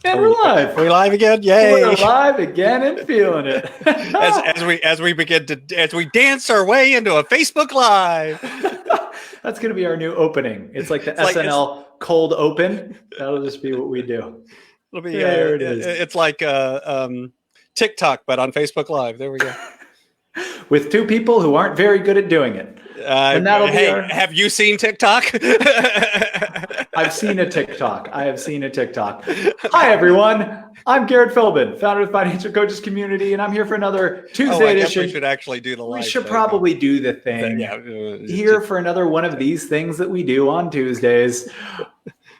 And we're live. We're live again. Yay! We're live again and feeling it. as we dance our way into a Facebook Live. That's going to be our new opening. It's like the SNL cold open. That'll just be what we do. It'll be there. It is. It's like TikTok, but on Facebook Live. There we go. With two people who aren't very good at doing it. And that'll be have you seen TikTok? I've seen a TikTok. I have seen a TikTok. Hi, everyone. I'm Garrett Philbin, founder of the Financial Coaches Community, and I'm here for another Tuesday edition. We should actually do the live. We should probably do the thing. Here for another one of these things that we do on Tuesdays.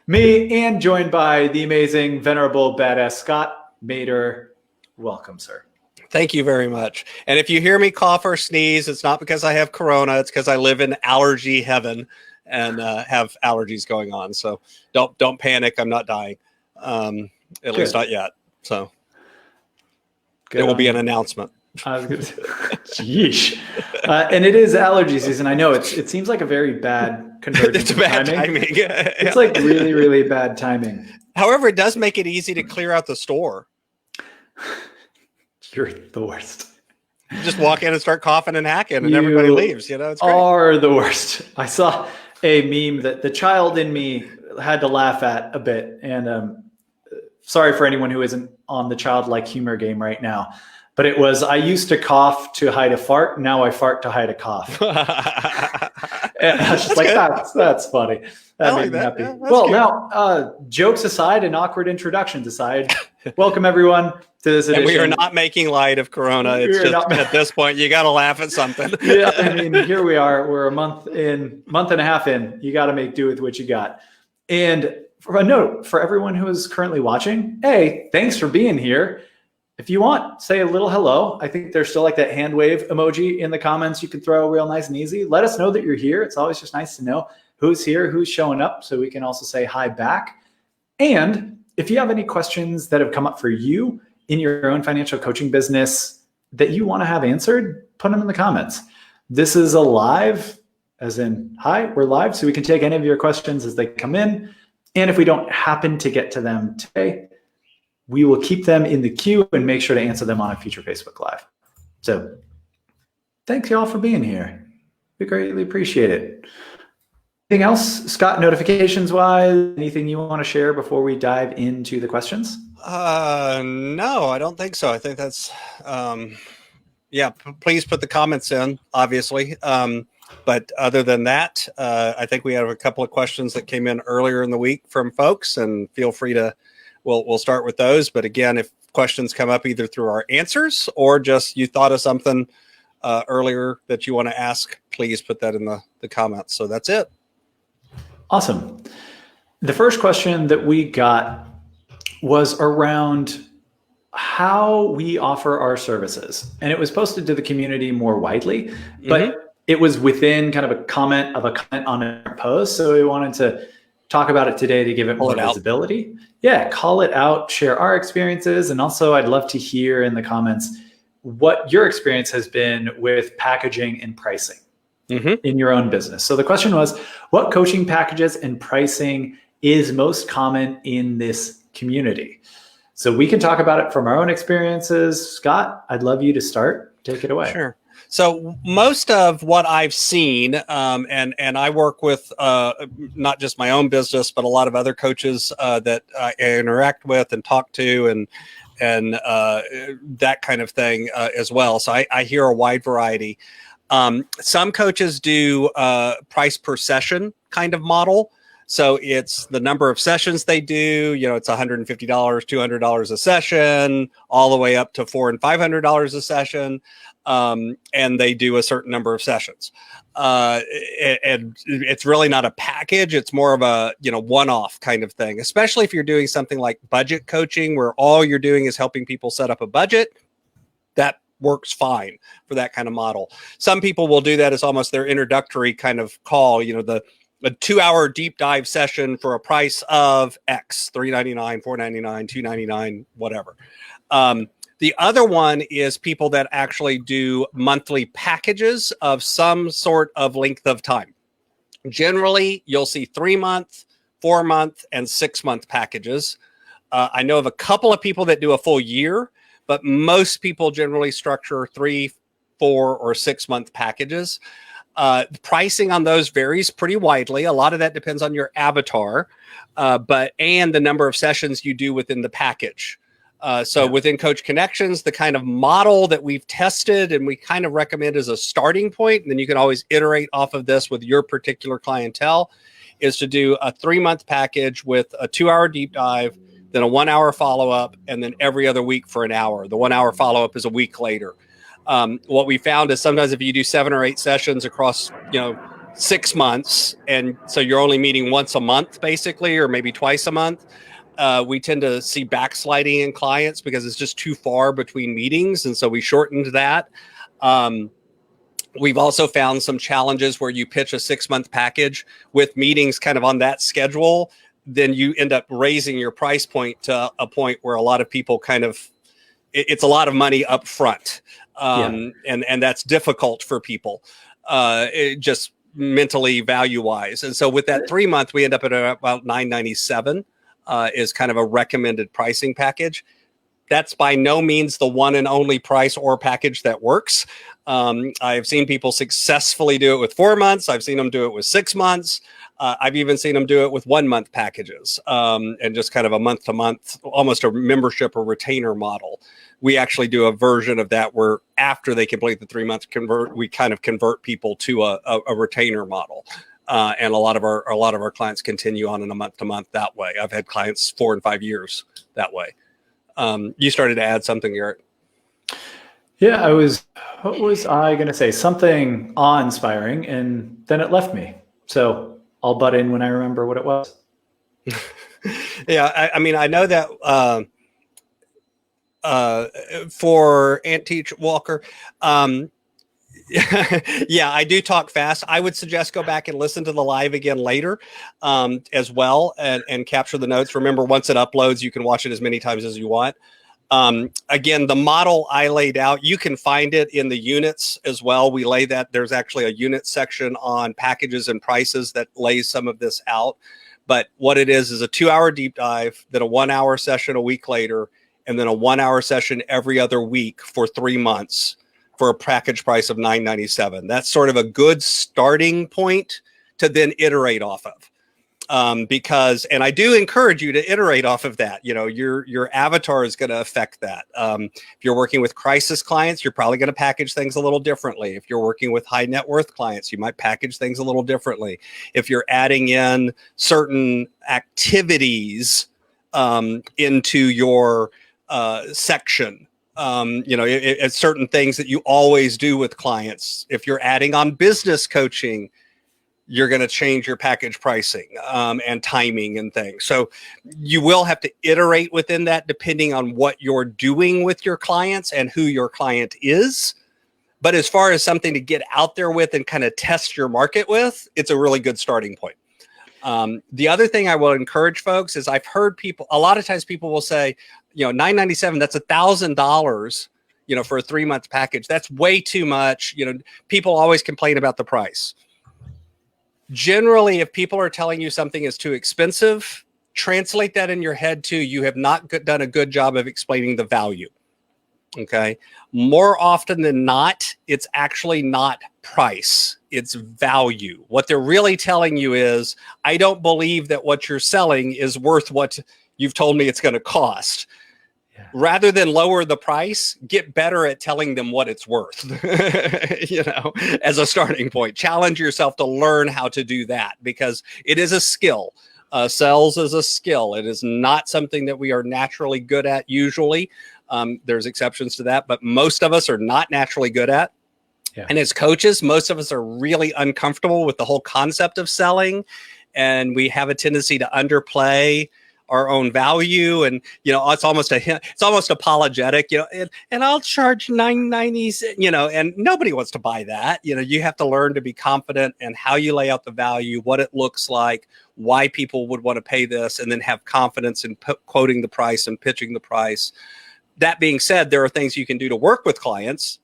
Me, and joined by the amazing, venerable, badass Scott Maderer. Welcome, sir. Thank you very much. And if you hear me cough or sneeze, it's not because I have corona. It's because I live in allergy heaven and have allergies going on. So don't panic. I'm not dying, at least not yet. So there will be an announcement. I was going to say, yeesh. And it is allergy season. I know it seems like a very bad convergence. It's bad timing. It's like really, really bad timing. However, it does make it easy to clear out the store. You're the worst. You just walk in and start coughing and hacking, and everybody leaves. You know, it's great. Are the worst. I saw a meme that the child in me had to laugh at a bit, and sorry for anyone who isn't on the childlike humor game right now. But it was, I used to cough to hide a fart. Now I fart to hide a cough. And I was just like, that's funny. That made me happy. Yeah, well, now, jokes aside and awkward introductions aside, welcome everyone to this edition. And we are not making light of Corona. It's just at this point, you got to laugh at something. Yeah, I mean, here we are. We're a month and a half in. You got to make do with what you got. And for a note, for everyone who is currently watching, hey, thanks for being here. If you want, say a little hello. I think there's still like that hand wave emoji in the comments you can throw real nice and easy. Let us know that you're here. It's always just nice to know who's here, who's showing up, so we can also say hi back. And if you have any questions that have come up for you in your own financial coaching business that you want to have answered, put them in the comments. This is a live, as in, hi, we're live, so we can take any of your questions as they come in. And if we don't happen to get to them today, we will keep them in the queue and make sure to answer them on a future Facebook Live. So thanks y'all for being here. We greatly appreciate it. Anything else, Scott, notifications wise, anything you want to share before we dive into the questions? No, I don't think so. I think that's, please put the comments in, obviously. But other than that, I think we have a couple of questions that came in earlier in the week from folks, and feel free to, we'll start with those. But again, if questions come up either through our answers or just you thought of something earlier that you want to ask, please put that in the comments. So that's it. Awesome. The first question that we got was around how we offer our services. And it was posted to the community more widely, but it was within kind of a comment on a post. So we wanted to talk about it today to give it more visibility. Yeah, call it out, share our experiences. And also I'd love to hear in the comments what your experience has been with packaging and pricing in your own business. So the question was, what coaching packages and pricing is most common in this community? So we can talk about it from our own experiences. Scott, I'd love you to start. Take it away. Sure. So most of what I've seen, and I work with not just my own business, but a lot of other coaches that I interact with and talk to, and that kind of thing as well. So I hear a wide variety. Some coaches do price per session kind of model. So it's the number of sessions they do, it's $150, $200 a session, all the way up to $400 and $500 a session. And they do a certain number of sessions. And it's really not a package. It's more of a, one-off kind of thing, especially if you're doing something like budget coaching, where all you're doing is helping people set up a budget. That works fine for that kind of model. Some people will do that as almost their introductory kind of call, a 2-hour deep dive session for a price of X, $399, $499, $299, whatever. The other one is people that actually do monthly packages of some sort of length of time. Generally, you'll see 3-month, 4-month, and 6-month packages. I know of a couple of people that do a full year, but most people generally structure 3, 4, or 6 month packages. The pricing on those varies pretty widely. A lot of that depends on your avatar, and the number of sessions you do within the package. So within Coach Connections, the kind of model that we've tested and we kind of recommend as a starting point, and then you can always iterate off of this with your particular clientele, is to do a 3-month package with a 2-hour deep dive, then a 1-hour follow-up, and then every other week for an hour. The 1-hour follow-up is a week later. What we found is sometimes if you do 7 or 8 sessions across, 6 months, and so you're only meeting once a month basically, or maybe twice a month, we tend to see backsliding in clients because it's just too far between meetings. And so we shortened that. We've also found some challenges where you pitch a 6-month package with meetings kind of on that schedule. Then you end up raising your price point to a point where a lot of people it's a lot of money up front. And that's difficult for people, just mentally value wise. And so with that 3-month, we end up at about $997. Is kind of a recommended pricing package. That's by no means the one and only price or package that works. I've seen people successfully do it with 4 months. I've seen them do it with 6 months. I've even seen them do it with 1-month packages, and just kind of a month to month, almost a membership or retainer model. We actually do a version of that where after they complete the 3-month we kind of convert people to a retainer model. And a lot of our clients continue on in a month to month that way. I've had clients 4 and 5 years that way. You started to add something, Garrett. Yeah, what was I going to say? Something awe-inspiring, and then it left me. So I'll butt in when I remember what it was. Yeah, I mean, I know that for Ant Teach Walker, yeah, I do talk fast. I would suggest go back and listen to the live again later, as well, and capture the notes. Remember, once it uploads, you can watch it as many times as you want. Again, the model I laid out, you can find it in the units as well. We lay that. There's actually a unit section on packages and prices that lays some of this out. But what it is a 2-hour deep dive, then a 1-hour session a week later, and then a 1-hour session every other week for 3 months. For a package price of $997. That's sort of a good starting point to then iterate off of. Because, and I do encourage you to iterate off of that. Your avatar is going to affect that. If you're working with crisis clients, you're probably going to package things a little differently. If you're working with high net worth clients, you might package things a little differently. If you're adding in certain activities into your section, it's certain things that you always do with clients. If you're adding on business coaching, you're going to change your package pricing, and timing and things. So you will have to iterate within that depending on what you're doing with your clients and who your client is. But as far as something to get out there with and kind of test your market with, it's a really good starting point. The other thing I will encourage folks is I've heard a lot of times people will say, $997, that's $1,000, for a 3-month package. That's way too much. People always complain about the price. Generally, if people are telling you something is too expensive, translate that in your head to you have not done a good job of explaining the value. Okay. More often than not, it's actually not price, it's value. What they're really telling you is, I don't believe that what you're selling is worth what you've told me it's going to cost. Yeah. Rather than lower the price, get better at telling them what it's worth, as a starting point. Challenge yourself to learn how to do that because it is a skill. Sales is a skill. It is not something that we are naturally good at usually. There's exceptions to that, but most of us are not naturally good at. Yeah. And as coaches, most of us are really uncomfortable with the whole concept of selling. And we have a tendency to underplay our own value. And, it's almost apologetic, and I'll charge $990, and nobody wants to buy that. You have to learn to be confident in how you lay out the value, what it looks like, why people would want to pay this, and then have confidence in quoting the price and pitching the price. That being said, there are things you can do to work with clients.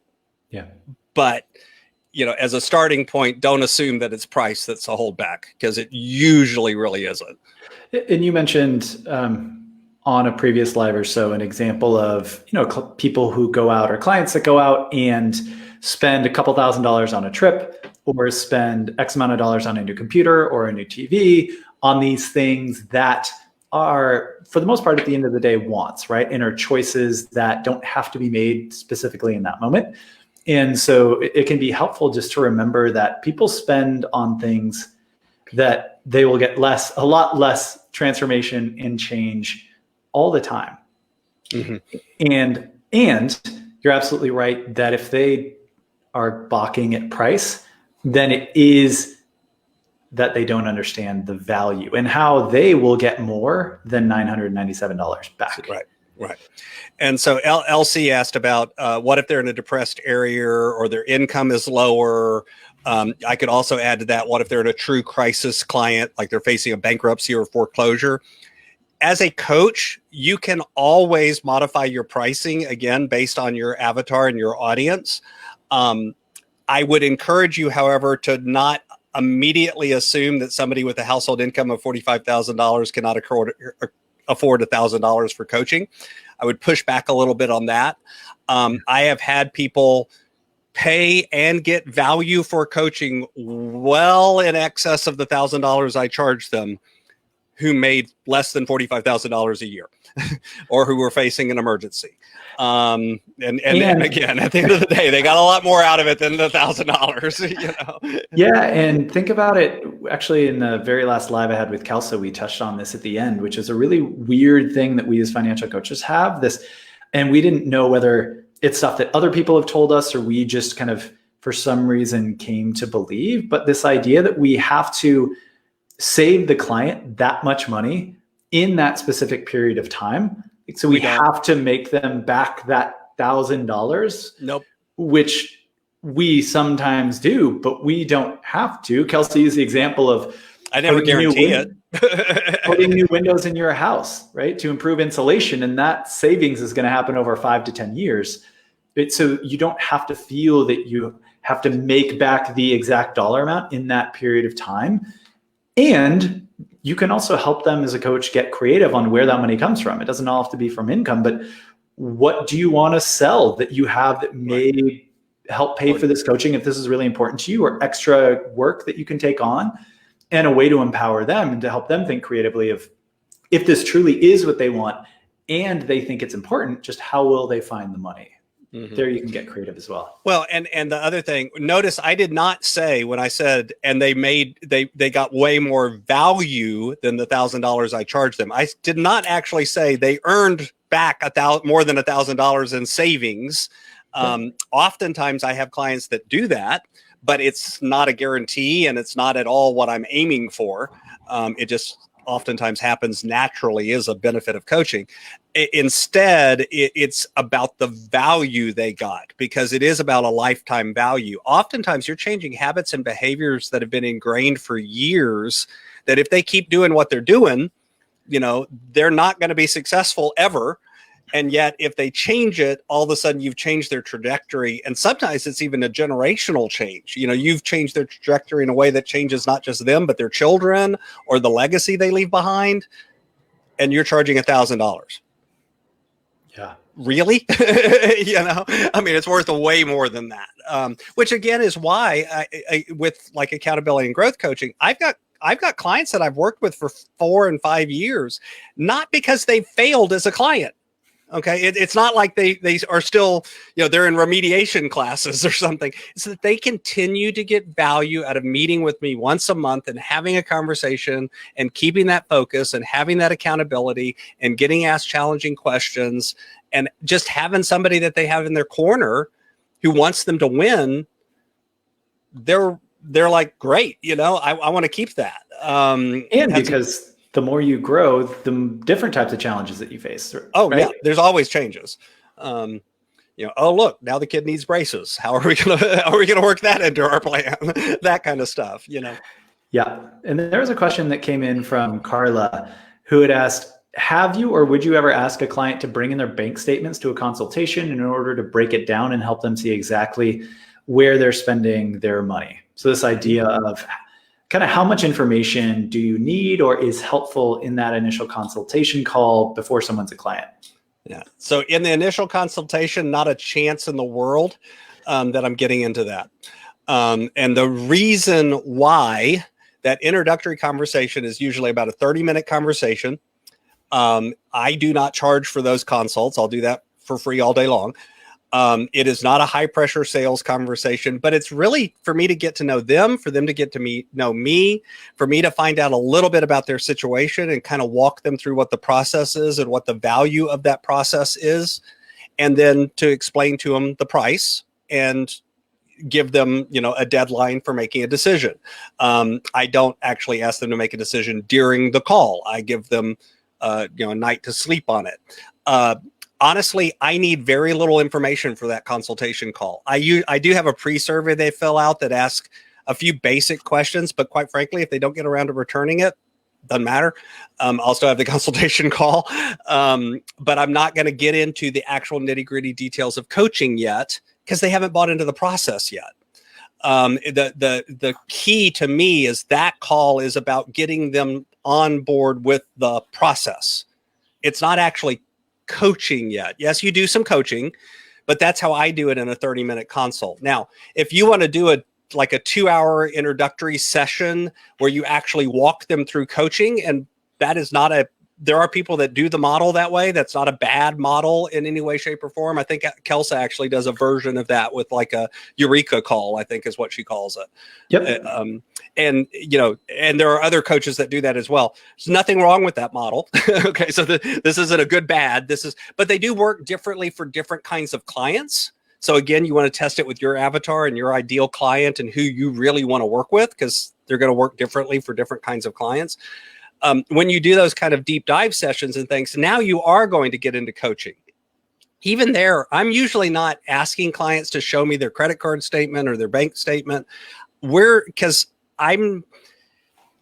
Yeah. But, as a starting point, don't assume that it's price that's a holdback because it usually really isn't. And you mentioned on a previous live or so an example of, people who go out or clients that go out and spend a couple $1,000s on a trip or spend X amount of dollars on a new computer or a new TV on these things that are, for the most part, at the end of the day, wants, right? And are choices that don't have to be made specifically in that moment. And so it can be helpful just to remember that people spend on things that they will get a lot less transformation and change all the time. And you're absolutely right that if they are balking at price, then it is that they don't understand the value and how they will get more than $997 back. Right. And so LC asked about what if they're in a depressed area or their income is lower. I could also add to that, what if they're in a true crisis client, like they're facing a bankruptcy or foreclosure? As a coach, you can always modify your pricing, again, based on your avatar and your audience. I would encourage you, however, to not immediately assume that somebody with a household income of $45,000 cannot afford $1,000 for coaching. I would push back a little bit on that. I have had people pay and get value for coaching well in excess of the $1,000 I charged them, who made less than $45,000 a year or who were facing an emergency. And again, at the end of the day, they got a lot more out of it than the $1,000, Yeah. And think about it. Actually, in the very last live I had with Kelsa, we touched on this at the end, which is a really weird thing that we as financial coaches have this. And we didn't know whether it's stuff that other people have told us or we just kind of, for some reason, came to believe. But this idea that we have to save the client that much money in that specific period of time. So we have to make them back that $1,000. Nope. Which we sometimes do, but we don't have to. Kelsey used the example of I never guarantee it. Putting new windows in your house, right? To improve insulation. And that savings is going to happen over 5 to 10 years. So you don't have to feel that you have to make back the exact dollar amount in that period of time. And you can also help them as a coach get creative on where that money comes from. It doesn't all have to be from income, but what do you want to sell that you have that may help pay for this coaching if this is really important to you, or extra work that you can take on, and a way to empower them and to help them think creatively of, if this truly is what they want and they think it's important, just how will they find the money? There you can get creative as well. Well, and the other thing, notice I did not say when I said, and they got way more value than the $1,000 I charged them. I did not actually say they earned back more than $1,000 in savings. Oftentimes I have clients that do that, but it's not a guarantee and it's not at all what I'm aiming for. It just oftentimes happens naturally as a benefit of coaching. Instead, it's about the value they got, because it is about a lifetime value. Oftentimes you're changing habits and behaviors that have been ingrained for years, that if they keep doing what they're doing, they're not going to be successful ever. And yet if they change it, all of a sudden you've changed their trajectory. And sometimes it's even a generational change. You've changed their trajectory in a way that changes not just them, but their children or the legacy they leave behind. And you're charging $1,000. Yeah. Really? It's worth way more than that. Which again is why I with like accountability and growth coaching, I've got clients that I've worked with for 4 and 5 years, not because they failed as a client. Okay. It's not like they are still, they're in remediation classes or something. It's that they continue to get value out of meeting with me once a month and having a conversation and keeping that focus and having that accountability and getting asked challenging questions and just having somebody that they have in their corner who wants them to win. They're like, great. I want to keep that. And because the more you grow, the different types of challenges that you face. Oh, right? Yeah, there's always changes. Oh, look, now the kid needs braces. How are we gonna work that into our plan? That kind of stuff, Yeah, and there was a question that came in from Carla, who had asked, have you or would you ever ask a client to bring in their bank statements to a consultation in order to break it down and help them see exactly where they're spending their money? So this idea of kind of how much information do you need or is helpful in that initial consultation call before someone's a client? Yeah. So in the initial consultation, not a chance in the world that I'm getting into that. And the reason why that introductory conversation is usually about a 30-minute conversation. I do not charge for those consults. I'll do that for free all day long. It is not a high pressure sales conversation, but it's really for me to get to know them, for them to get to know me, for me to find out a little bit about their situation and kind of walk them through what the process is and what the value of that process is. And then to explain to them the price and give them, a deadline for making a decision. I don't actually ask them to make a decision during the call. I give them, a night to sleep on it. Honestly, I need very little information for that consultation call. I do have a pre-survey they fill out that asks a few basic questions, but quite frankly, if they don't get around to returning it, doesn't matter. I'll still have the consultation call, but I'm not going to get into the actual nitty-gritty details of coaching yet because they haven't bought into the process yet. The key to me is that call is about getting them on board with the process. It's not actually coaching yet. Yes, you do some coaching, but that's how I do it in a 30-minute consult. Now, if you want to do a 2-hour introductory session where you actually walk them through coaching, and that is not there are people that do the model that way. That's not a bad model in any way, shape, or form. I think Kelsa actually does a version of that with like a Eureka call, I think is what she calls it. Yep. And there are other coaches that do that as well. There's nothing wrong with that model. Okay. So this isn't a good, bad. But they do work differently for different kinds of clients. So again, you want to test it with your avatar and your ideal client and who you really want to work with, because they're going to work differently for different kinds of clients. When you do those kind of deep dive sessions and things, now you are going to get into coaching. Even there, I'm usually not asking clients to show me their credit card statement or their bank statement. Because I'm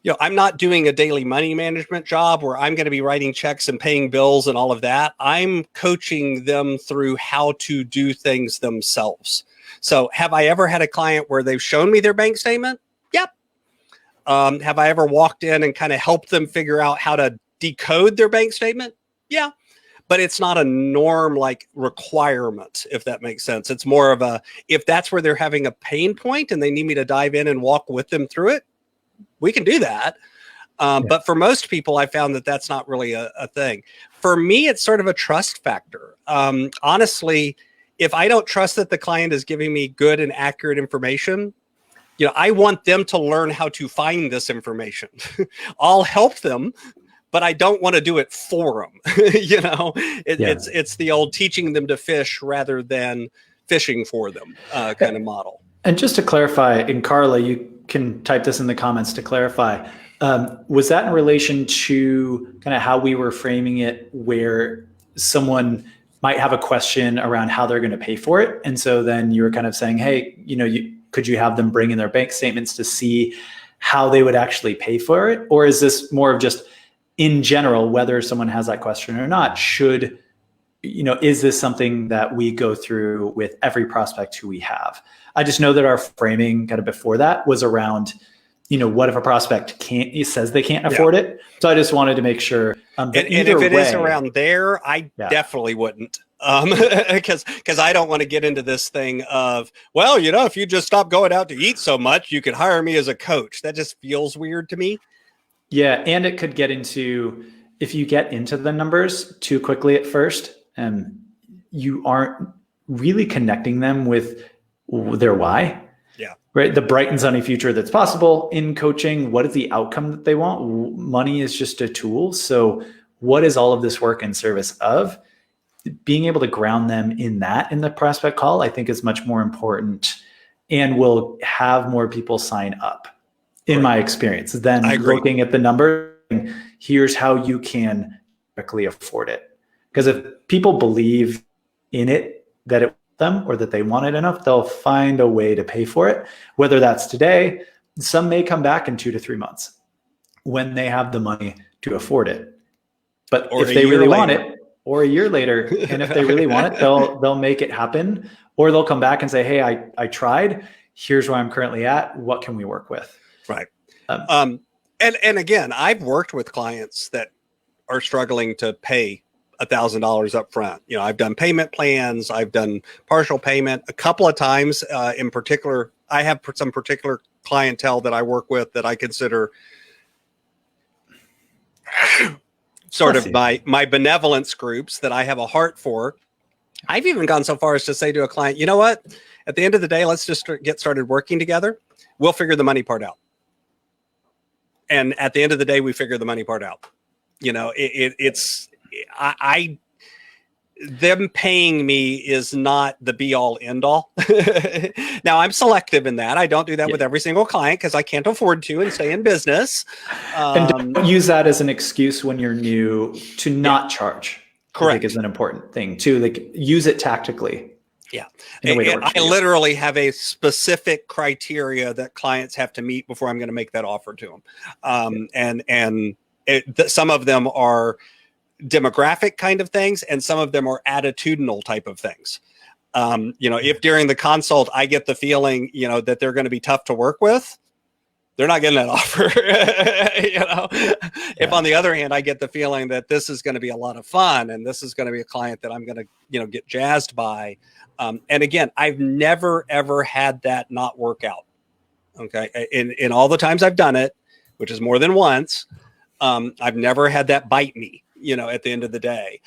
not doing a daily money management job where I'm going to be writing checks and paying bills and all of that. I'm coaching them through how to do things themselves. So have I ever had a client where they've shown me their bank statement? Yep. Have I ever walked in and kind of helped them figure out how to decode their bank statement? Yeah. But it's not a norm requirement, if that makes sense. It's more of if that's where they're having a pain point and they need me to dive in and walk with them through it, we can do that. But for most people, I found that that's not really a thing. For me, it's sort of a trust factor. Honestly, if I don't trust that the client is giving me good and accurate information, I want them to learn how to find this information. I'll help them, but I don't want to do it for them. It's the old teaching them to fish rather than fishing for them kind of model. And just to clarify, and Carla, you can type this in the comments to clarify, was that in relation to kind of how we were framing it, where someone might have a question around how they're going to pay for it? And so then you were kind of saying, hey, could you have them bring in their bank statements to see how they would actually pay for it? Or is this more of just in general, whether someone has that question or not, is this something that we go through with every prospect who we have? I just know that our framing kind of before that was around, what if a prospect says they can't afford it? So I just wanted to make sure. And if it is around there, I definitely wouldn't. Because I don't want to get into this thing of, if you just stop going out to eat so much, you could hire me as a coach. That just feels weird to me. Yeah. And it could get into, if you get into the numbers too quickly at first, you aren't really connecting them with their why. Yeah. Right. The bright and sunny future that's possible in coaching. What is the outcome that they want? Money is just a tool. So what is all of this work in service of? Being able to ground them in the prospect call, I think is much more important and will have more people sign up, in my experience, than looking at the number. Here's how you can directly afford it. Because if people believe in it, that it them or that they want it enough, they'll find a way to pay for it. Whether that's today, some may come back in 2 to 3 months when they have the money to afford it. But if they really want it, or a year later, and if they really want it, they'll make it happen, or they'll come back and say, hey, I tried. Here's where I'm currently at. What can we work with? Right. And again, I've worked with clients that are struggling to pay $1,000 up front. You know, I've done payment plans. I've done partial payment a couple of times. In particular, I have some particular clientele that I work with that I consider sort of my benevolence groups that I have a heart for. I've even gone so far as to say to a client, you know what? At the end of the day, let's just get started working together. We'll figure the money part out. And at the end of the day, we figure the money part out. You know, them paying me is not the be all end all. Now I'm selective in that. I don't do that with every single client because I can't afford to and stay in business. And don't use that as an excuse when you're new to not charge. Correct. I think is an important thing too. Like use it tactically. Yeah. And I literally have a specific criteria that clients have to meet before I'm going to make that offer to them. And some of them are demographic kind of things, and some of them are attitudinal type of things. You know, if during the consult I get the feeling, you know, that they're going to be tough to work with, they're not getting that offer. You know, if on the other hand, I get the feeling that this is going to be a lot of fun and this is going to be a client that I'm going to, you know, get jazzed by. And again, I've never, ever had that not work out. Okay. In all the times I've done it, which is more than once, I've never had that bite me, you know, at the end of the day.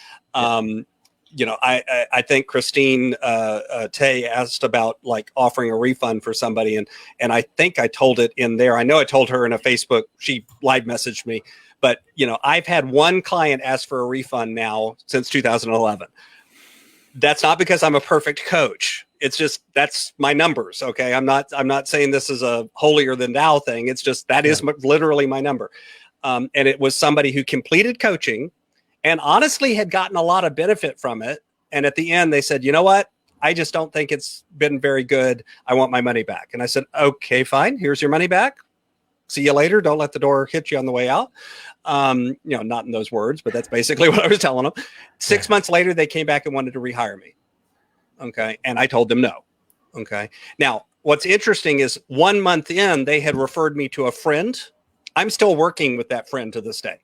You know, I think Christine Tay asked about like offering a refund for somebody. And I think I told it in there. I know I told her in a Facebook, she live messaged me, but you know, I've had one client ask for a refund now since 2011. That's not because I'm a perfect coach. It's just, that's my numbers. Okay. I'm not saying this is a holier than thou thing. It's just, that is literally my number. And it was somebody who completed coaching and honestly had gotten a lot of benefit from it. And at the end they said, you know what? I just don't think it's been very good. I want my money back. And I said, okay, fine. Here's your money back. See you later. Don't let the door hit you on the way out. You know, not in those words, but that's basically what I was telling them. 6 months later, they came back and wanted to rehire me. Okay. And I told them no. Okay. Now, what's interesting is 1 month in, they had referred me to a friend. I'm still working with that friend to this day.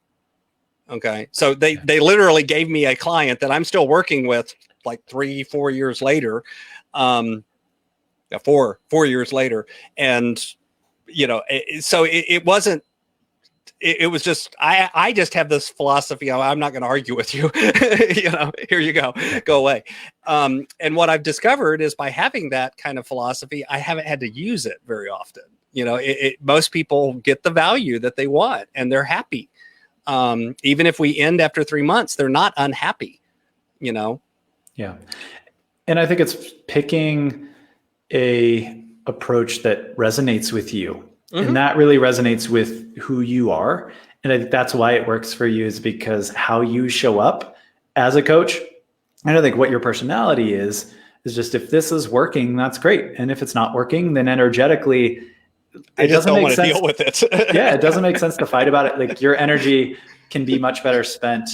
Okay. So they literally gave me a client that I'm still working with like 3-4 years later. 4 years later. And, you know, it wasn't, it was just, I just have this philosophy. I'm not going to argue with you. You know, here you go away. And what I've discovered is by having that kind of philosophy, I haven't had to use it very often. You know, most people get the value that they want and they're happy. Even if we end after 3 months, they're not unhappy, you know? Yeah. And I think it's picking a approach that resonates with you. Mm-hmm. And that really resonates with who you are. And I think that's why it works for you, is because how you show up as a coach. And I think what your personality is just, if this is working, that's great. And if it's not working, then energetically, I just don't want to deal with it. Yeah, it doesn't make sense to fight about it. Like, your energy can be much better spent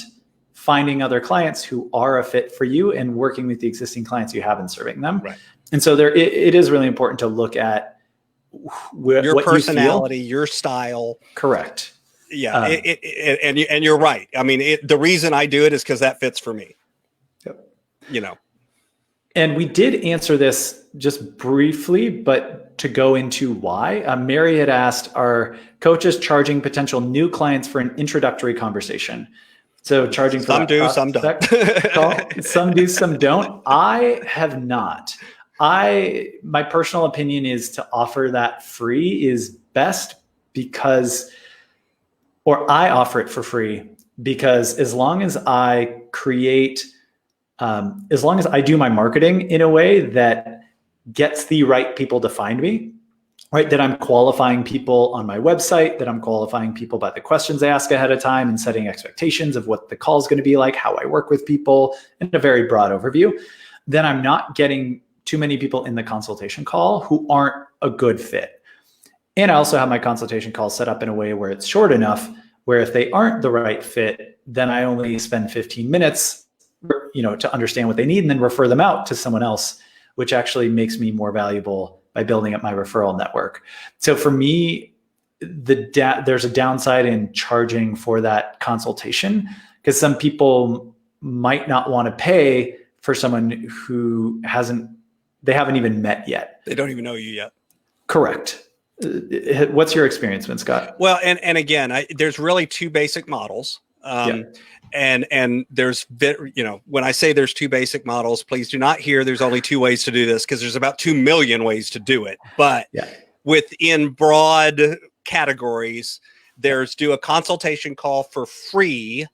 finding other clients who are a fit for you and working with the existing clients you have and serving them. Right. And so it is really important to look at your what personality, you your style. Correct. Yeah. And you're right. I mean, the reason I do it is because that fits for me. Yep. You know. And we did answer this just briefly, but to go into why, Mary had asked, are coaches charging potential new clients for an introductory conversation? So charging for some do, some don't. Some do, some don't. I have not. My personal opinion is to offer that free is best because, or I offer it for free because as long as I create, as long as I do my marketing in a way that gets the right people to find me, right? That I'm qualifying people on my website, that I'm qualifying people by the questions they ask ahead of time and setting expectations of what the call is going to be like, how I work with people in a very broad overview, then I'm not getting too many people in the consultation call who aren't a good fit. And I also have my consultation call set up in a way where it's short enough where if they aren't the right fit, then I only spend 15 minutes, you know, to understand what they need and then refer them out to someone else, which actually makes me more valuable by building up my referral network. So for me, there's a downside in charging for that consultation, because some people might not want to pay for someone who they haven't even met yet. They don't even know you yet. Correct. What's your experience been, Scott? Well, and again, there's really two basic models. And there's, when I say there's two basic models, please do not hear there's only two ways to do this, because there's about 2 million ways to do it. But within broad categories, there's do a consultation call for free,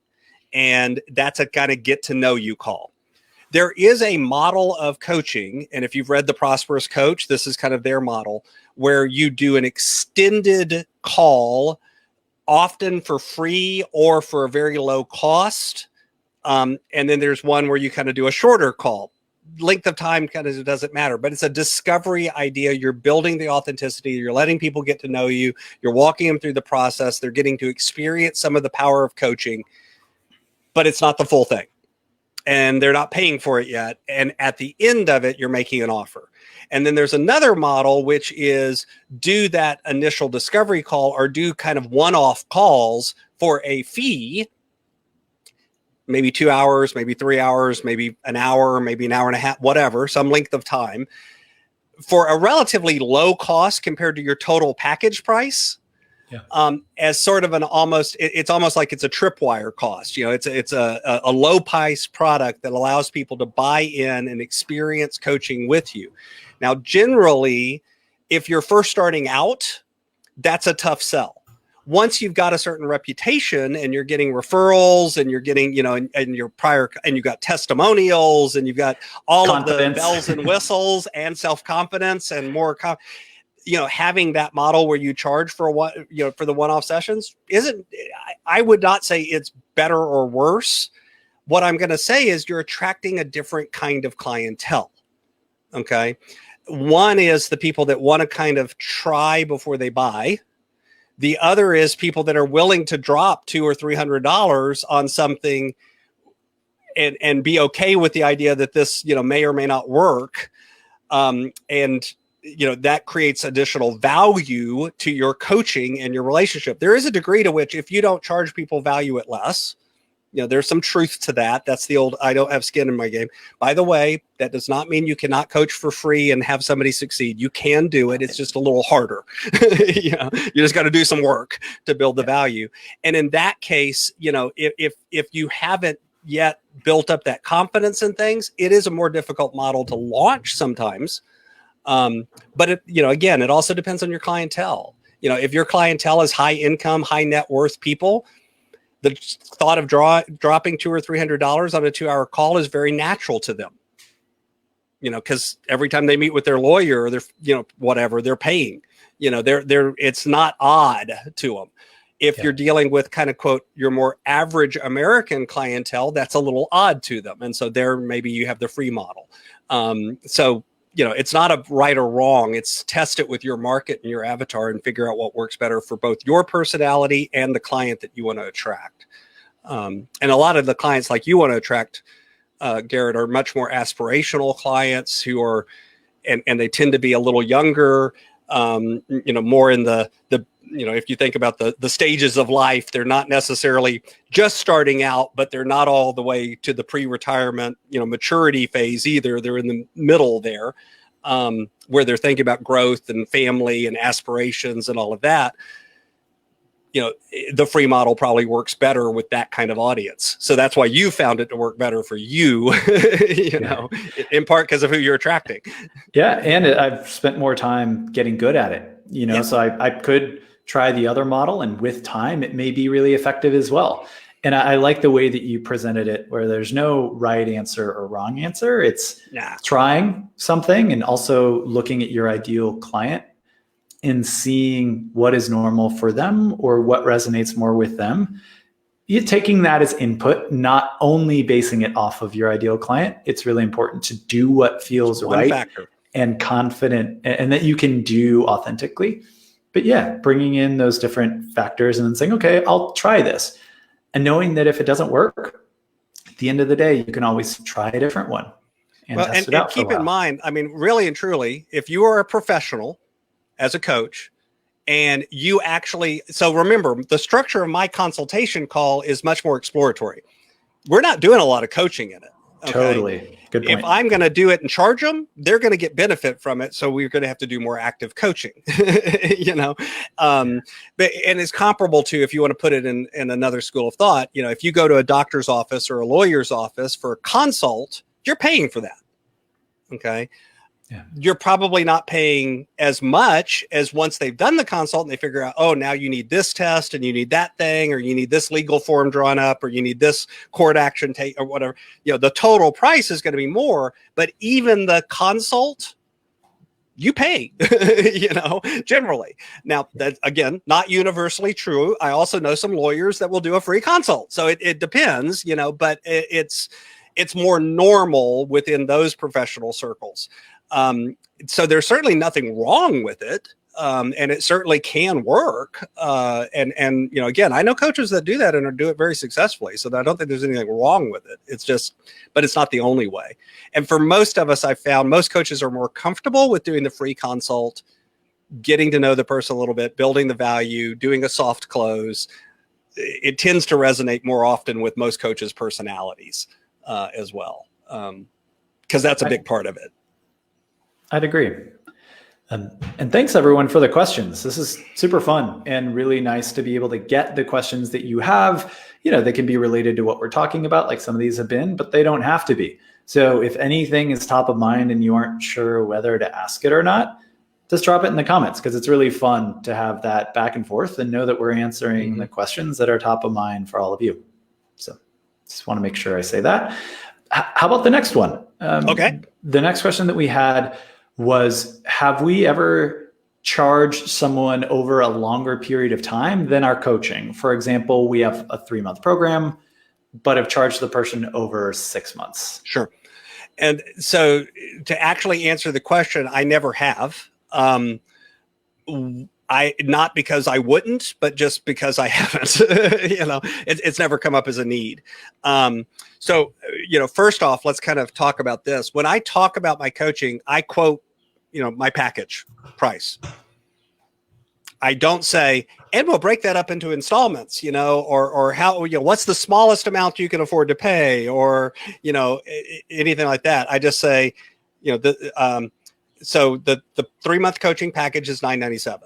and that's a kind of get to know you call. There is a model of coaching, and if you've read The Prosperous Coach, this is kind of their model, where you do an extended call, often for free or for a very low cost. And then there's one where you kind of do a shorter call. Length of time kind of doesn't matter, but it's a discovery idea. You're building the authenticity. You're letting people get to know you. You're walking them through the process. They're getting to experience some of the power of coaching, but it's not the full thing. And they're not paying for it yet. And at the end of it, you're making an offer. And then there's another model, which is do that initial discovery call or do kind of one-off calls for a fee, maybe 2 hours, maybe 3 hours, maybe an hour, maybe an hour and a half, whatever, some length of time, for a relatively low cost compared to your total package price. As sort of it's almost like it's a tripwire cost. It's a low price product that allows people to buy in and experience coaching with you. Now, generally, if you're first starting out, that's a tough sell. Once you've got a certain reputation and you're getting referrals and you're getting, and you've got testimonials and you've got all of the bells and whistles and self-confidence and more having that model where you charge for for the one-off sessions I would not say it's better or worse. What I'm going to say is you're attracting a different kind of clientele. Okay. One is the people that want to kind of try before they buy. The other is people that are willing to drop $200 or $300 on something and be okay with the idea that this, may or may not work. That creates additional value to your coaching and your relationship. There is a degree to which if you don't charge people, value it less. There's some truth to that. That's the old, I don't have skin in my game. By the way, that does not mean you cannot coach for free and have somebody succeed. You can do it. It's just a little harder. You just got to do some work to build the value. And in that case, if you haven't yet built up that confidence in things, it is a more difficult model to launch sometimes. But again, it also depends on your clientele. If your clientele is high income, high net worth people, the thought of dropping $200 or $300 on a 2-hour call is very natural to them. Because every time they meet with their lawyer or their, whatever, they're paying. It's not odd to them. If you're dealing with kind of quote your more average American clientele, that's a little odd to them, and so there maybe you have the free model. It's not a right or wrong. It's test it with your market and your avatar and figure out what works better for both your personality and the client that you want to attract. And a lot of the clients like you want to attract, Garrett, are much more aspirational clients who are, and they tend to be a little younger, more in the if you think about the stages of life, they're not necessarily just starting out, but they're not all the way to the pre-retirement, maturity phase either. They're in the middle there, where they're thinking about growth and family and aspirations and all of that. The free model probably works better with that kind of audience. So that's why you found it to work better for you, in part because of who you're attracting. Yeah. And I've spent more time getting good at it, so I could try the other model, and with time, it may be really effective as well. And I like the way that you presented it, where there's no right answer or wrong answer. It's trying something and also looking at your ideal client and seeing what is normal for them or what resonates more with them. You're taking that as input, not only basing it off of your ideal client. It's really important to do what feels right and confident and that you can do authentically. But bringing in those different factors and then saying, okay, I'll try this. And knowing that if it doesn't work, at the end of the day, you can always try a different one and test it out. And keep in mind, really and truly, if you are a professional as a coach And you actually, so remember, the structure of my consultation call is much more exploratory. We're not doing a lot of coaching in it. Okay? Totally. Good point. If I'm going to do it and charge them, they're going to get benefit from it. So we're going to have to do more active coaching, you know, and it's comparable to, if you want to put it in another school of thought, you know, if you go to a doctor's office or a lawyer's office for a consult, you're paying for that. Okay. Yeah. You're probably not paying as much as once they've done the consult and they figure out, oh, now you need this test and you need that thing, or you need this legal form drawn up, or you need this court action take, or whatever. You know, the total price is going to be more, but even the consult, you pay, you know, generally. Now, that, again, not universally true. I also know some lawyers that will do a free consult. So it depends, you know, but it's more normal within those professional circles. So there's certainly nothing wrong with it. And it certainly can work. And, you know, again, I know coaches that do that and do it very successfully. So I don't think there's anything wrong with it. It's just, but it's not the only way. And for most of us, I found most coaches are more comfortable with doing the free consult, getting to know the person a little bit, building the value, doing a soft close. It tends to resonate more often with most coaches' personalities as well. Because that's a big part of it. I'd agree. And thanks everyone for the questions. This is super fun and really nice to be able to get the questions that you have. You know, they can be related to what we're talking about, like some of these have been, but they don't have to be. So if anything is top of mind and you aren't sure whether to ask it or not, just drop it in the comments, because it's really fun to have that back and forth and know that we're answering the questions that are top of mind for all of you. So just want to make sure I say that. How about the next one? Okay. The next question that we had was, have we ever charged someone over a longer period of time than our coaching? For example, we have a 3-month program, but have charged the person over 6 months. Sure. And so to actually answer the question, I never have. Not because I wouldn't, but just because I haven't. You know, it's never come up as a need. So, you know, first off, let's kind of talk about this. When I talk about my coaching, I quote, you know, my package price. I don't say, and we'll break that up into installments, you know, or how, you know, what's the smallest amount you can afford to pay, or, you know, anything like that. I just say, you know, so the 3-month coaching package is $997.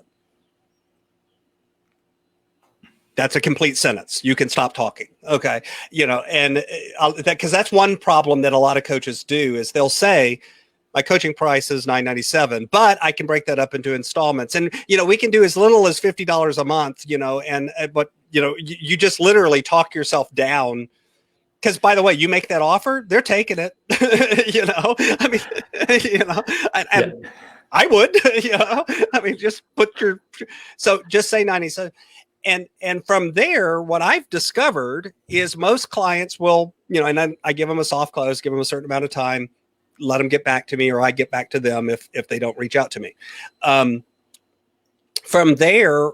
That's a complete sentence. You can stop talking. Okay. You know, and because that's one problem that a lot of coaches do, is they'll say, my coaching price is $997, but I can break that up into installments. And, you know, we can do as little as $50 a month, you know, but, you know, you just literally talk yourself down. Because, by the way, you make that offer, they're taking it. You know, I mean, you know, and I would, you know, I mean, just so just say 97. And from there, what I've discovered is most clients will, you know, and then I give them a soft close, give them a certain amount of time, let them get back to me, or I get back to them if they don't reach out to me. From there,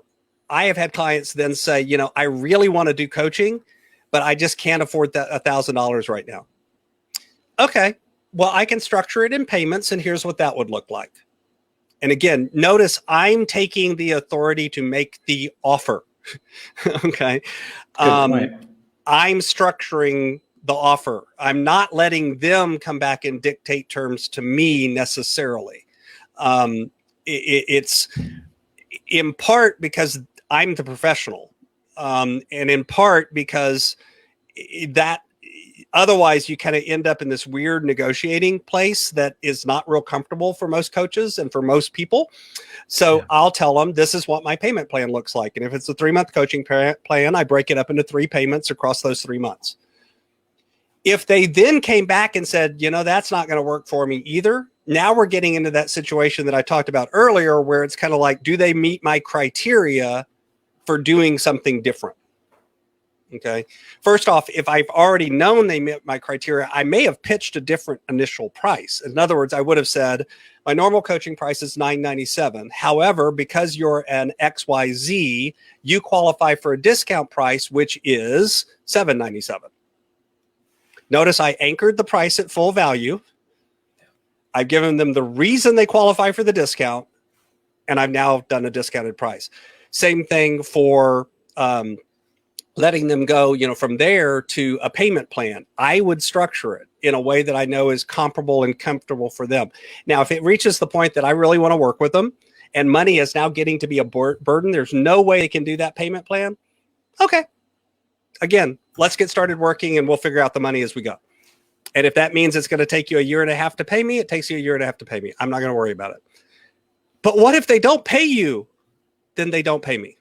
I have had clients then say, you know, I really want to do coaching, but I just can't afford that $1,000 right now. Okay, well, I can structure it in payments, and here's what that would look like. And again, notice I'm taking the authority to make the offer. Okay. Good point. I'm structuring the offer. I'm not letting them come back and dictate terms to me necessarily. It's in part because I'm the professional, and in part because that otherwise you kind of end up in this weird negotiating place that is not real comfortable for most coaches and for most people. So I'll tell them, this is what my payment plan looks like. And if it's a 3-month coaching plan, I break it up into 3 payments across those 3 months. If they then came back and said, you know, that's not going to work for me either, now we're getting into that situation that I talked about earlier, where it's kind of like, do they meet my criteria for doing something different? Okay. First off, if I've already known they met my criteria, I may have pitched a different initial price. In other words, I would have said, my normal coaching price is $997. However, because you're an XYZ, you qualify for a discount price, which is $797. Notice I anchored the price at full value. I've given them the reason they qualify for the discount, and I've now done a discounted price. Same thing for letting them go, from there to a payment plan. I would structure it in a way that I know is comparable and comfortable for them. Now, if it reaches the point that I really want to work with them and money is now getting to be a burden, there's no way they can do that payment plan. Okay. Again, let's get started working and we'll figure out the money as we go. And if that means it's going to take you a year and a half to pay me, it takes you a year and a half to pay me. I'm not going to worry about it. But what if they don't pay you? Then they don't pay me.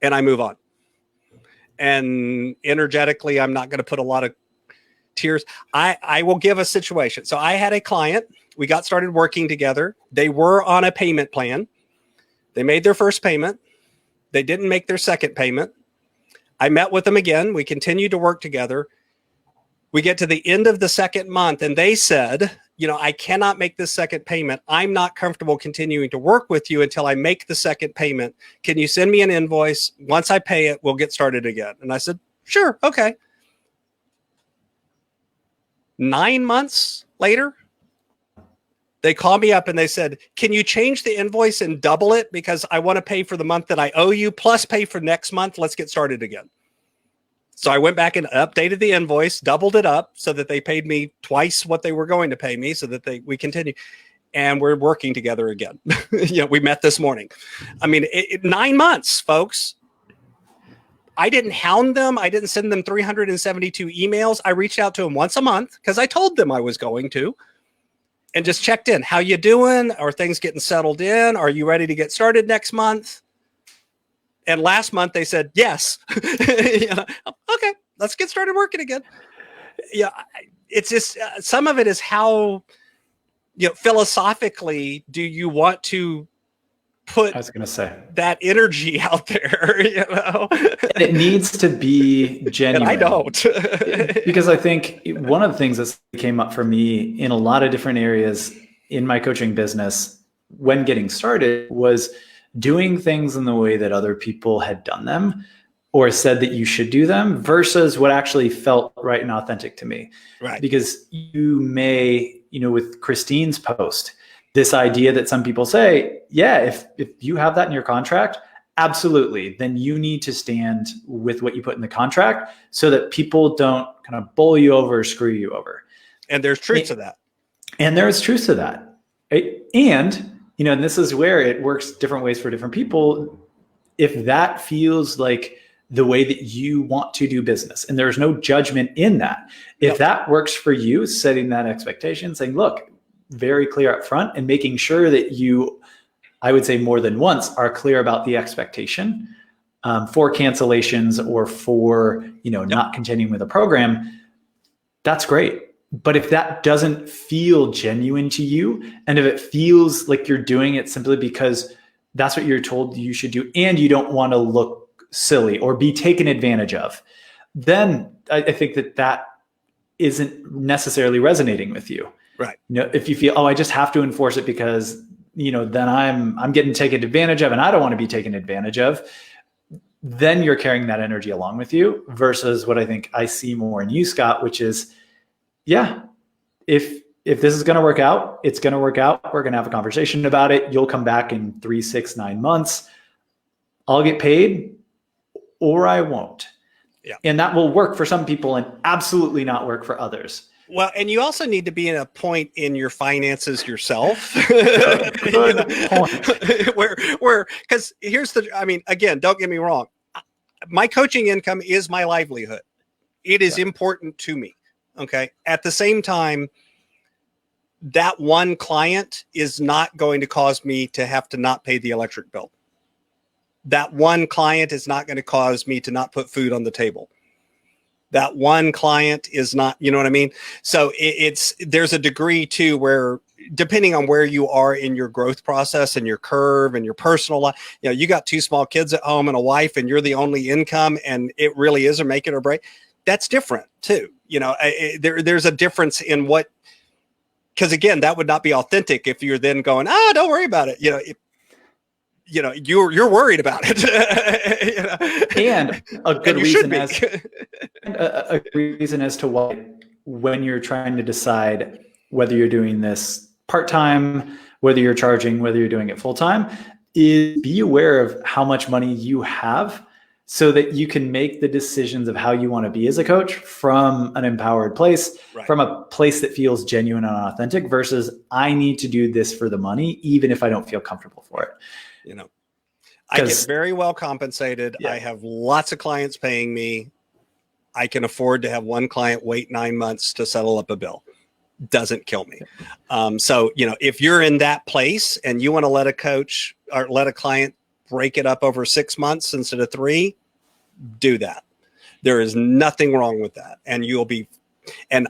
And I move on. And energetically, I'm not going to put a lot of tears. I will give a situation. So I had a client. We got started working together. They were on a payment plan. They made their first payment. They didn't make their second payment. I met with them again. We continued to work together. We get to the end of the second month and they said, I cannot make this second payment. I'm not comfortable continuing to work with you until I make the second payment. Can you send me an invoice? Once I pay it, we'll get started again. And I said, sure. Okay. 9 months later, they called me up and they said, can you change the invoice and double it? Because I want to pay for the month that I owe you plus pay for next month. Let's get started again. So I went back and updated the invoice, doubled it up so that they paid me twice what they were going to pay me so that we continue. And we're working together again. We met this morning. I mean, 9 months, folks. I didn't hound them. I didn't send them 372 emails. I reached out to them once a month because I told them I was going to and just checked in. How you doing? Are things getting settled in? Are you ready to get started next month? And last month they said, yes. Okay, let's get started working again. Yeah. It's just, some of it is how, philosophically do you want to put that energy out there, And it needs to be genuine. And I don't. Because I think one of the things that came up for me in a lot of different areas in my coaching business when getting started was doing things in the way that other people had done them or said that you should do them versus what actually felt right and authentic to me. Right. Because you may, with Christine's post, this idea that some people say, yeah, if you have that in your contract, absolutely, then you need to stand with what you put in the contract so that people don't kind of bowl you over or screw you over. And there's truth to that. And there's truth to that. And and this is where it works different ways for different people. If that feels like the way that you want to do business, and there's no judgment in that, if that works for you, setting that expectation, saying, look, very clear up front and making sure that you, I would say more than once, are clear about the expectation for cancellations or for, not continuing with a program, that's great. But if that doesn't feel genuine to you, and if it feels like you're doing it simply because that's what you're told you should do, and you don't want to look silly or be taken advantage of, then I think that isn't necessarily resonating with you. Right. If you feel, I just have to enforce it because, then I'm getting taken advantage of and I don't want to be taken advantage of, then you're carrying that energy along with you versus what I think I see more in you, Scott, which is, yeah, if this is going to work out, it's going to work out. We're going to have a conversation about it. You'll come back in 3, 6, 9 months. I'll get paid or I won't. Yeah. And that will work for some people and absolutely not work for others. Well, and you also need to be in a point in your finances yourself. Good point. Where, because again, don't get me wrong. My coaching income is my livelihood. It is important to me. Okay. At the same time, that one client is not going to cause me to have to not pay the electric bill. That one client is not going to cause me to not put food on the table. That one client is not, you know what I mean? So there's a degree too, where depending on where you are in your growth process and your curve and your personal life, you got 2 small kids at home and a wife and you're the only income and it really is a make it or break. That's different too. There's a difference in what, because again, that would not be authentic if you're then going, don't worry about it. You're worried about it. And a good reason as to why, when you're trying to decide whether you're doing this part-time, whether you're charging, whether you're doing it full-time, is be aware of how much money you have so that you can make the decisions of how you want to be as a coach from an empowered place, from a place that feels genuine and authentic versus I need to do this for the money, even if I don't feel comfortable for it. You know, I get very well compensated. Yeah. I have lots of clients paying me. I can afford to have one client wait 9 months to settle up a bill. Doesn't kill me. So, you know, if you're in that place and you want to let a coach or let a client break it up over 6 months instead of 3, do that. There is nothing wrong with that. And you'll be, and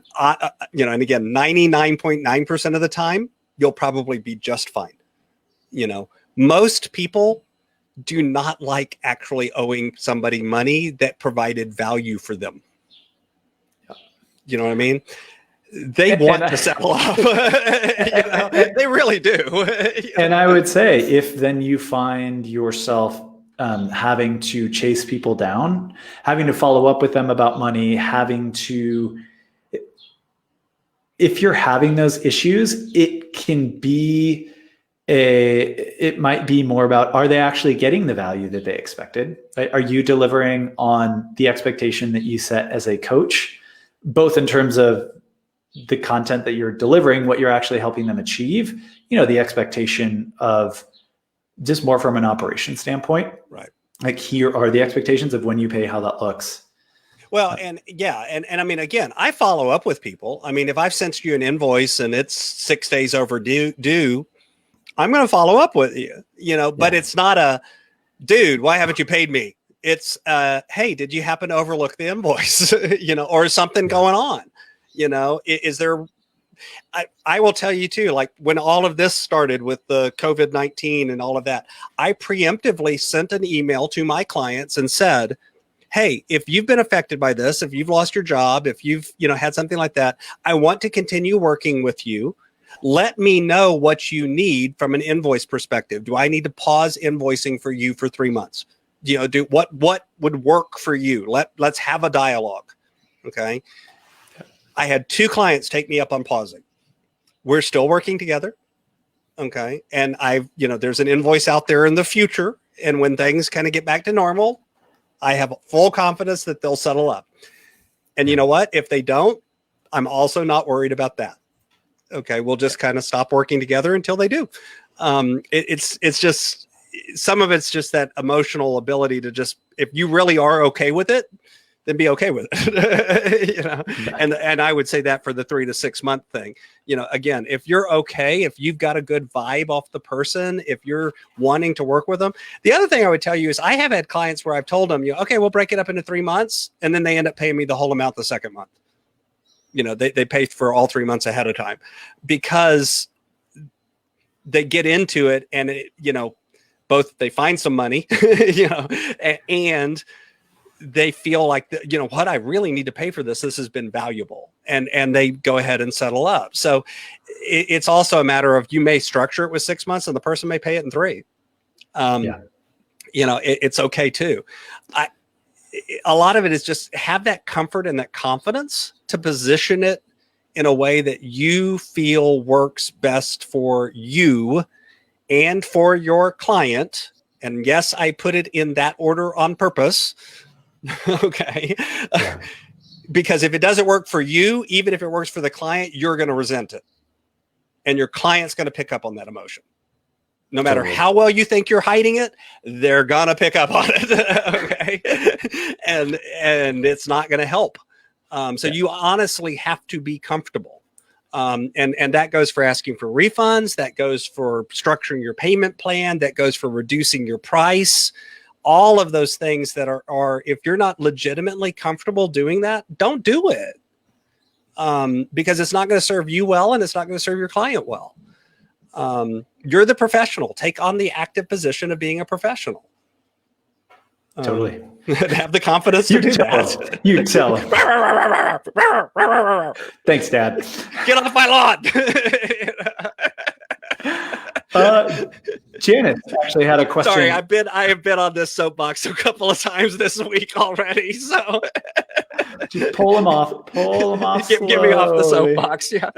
you know, and again, 99.9% of the time, you'll probably be just fine. You know, most people do not like actually owing somebody money that provided value for them. You know what I mean? They want to settle up. You know, they really do. And I would say if then you find yourself having to chase people down, having to follow up with them about money, if you're having those issues, it might be more about, are they actually getting the value that they expected? Right? Are you delivering on the expectation that you set as a coach, both in terms of the content that you're delivering, what you're actually helping them achieve, you know, the expectation of just more from an operation standpoint, right? Like here are the expectations of when you pay, how that looks. Well, and yeah. And I mean, again, I follow up with people. I mean, if I've sent you an invoice and it's 6 days overdue, I'm going to follow up with you, you know, but it's not a, dude, why haven't you paid me? It's, hey, did you happen to overlook the invoice, you know, or is something going on, you know, is there, I will tell you too, like when all of this started with the COVID-19 and all of that, I preemptively sent an email to my clients and said, hey, if you've been affected by this, if you've lost your job, if you've, you know, had something like that, I want to continue working with you. Let me know what you need from an invoice perspective. Do I need to pause invoicing for you for 3 months? You know, what would work for you? Let's have a dialogue. Okay. I had 2 clients take me up on pausing. We're still working together. Okay. And you know, there's an invoice out there in the future. And when things kind of get back to normal, I have full confidence that they'll settle up. And you know what? If they don't, I'm also not worried about that. Okay. We'll just kind of stop working together until they do. It's just, some of it's just that emotional ability to just, if you really are okay with it, then be okay with it. You know, and I would say that for the 3 to 6 month thing, you know, again, if you're okay, if you've got a good vibe off the person, if you're wanting to work with them. The other thing I would tell you is I have had clients where I've told them, you know, okay, we'll break it up into 3 months. And then they end up paying me the whole amount the second month. You know, they pay for all 3 months ahead of time because they get into it and, you know, both they find some money, you know, and they feel like, you know what, I really need to pay for this. This has been valuable. And they go ahead and settle up. So it's also a matter of, you may structure it with 6 months and the person may pay it in 3. You know, it's okay too. A lot of it is just have that comfort and that confidence to position it in a way that you feel works best for you and for your client. And yes, I put it in that order on purpose. Okay. Yeah. Because if it doesn't work for you, even if it works for the client, you're going to resent it. And your client's going to pick up on that emotion. No matter how well you think you're hiding it, they're going to pick up on it. Okay. And it's not going to help. So you honestly have to be comfortable. And that goes for asking for refunds. That goes for structuring your payment plan. That goes for reducing your price. All of those things that are, if you're not legitimately comfortable doing that, don't do it. Because it's not going to serve you well and it's not going to serve your client well. You're the professional. Take on the active position of being a professional. Totally. Have the confidence to do that. You tell him. Thanks, Dad. Get off my lawn. Janice actually had a question. Sorry, I have been on this soapbox a couple of times this week already. So Just pull them off. Pull them off. Get me off the slowly. soapbox. Yeah.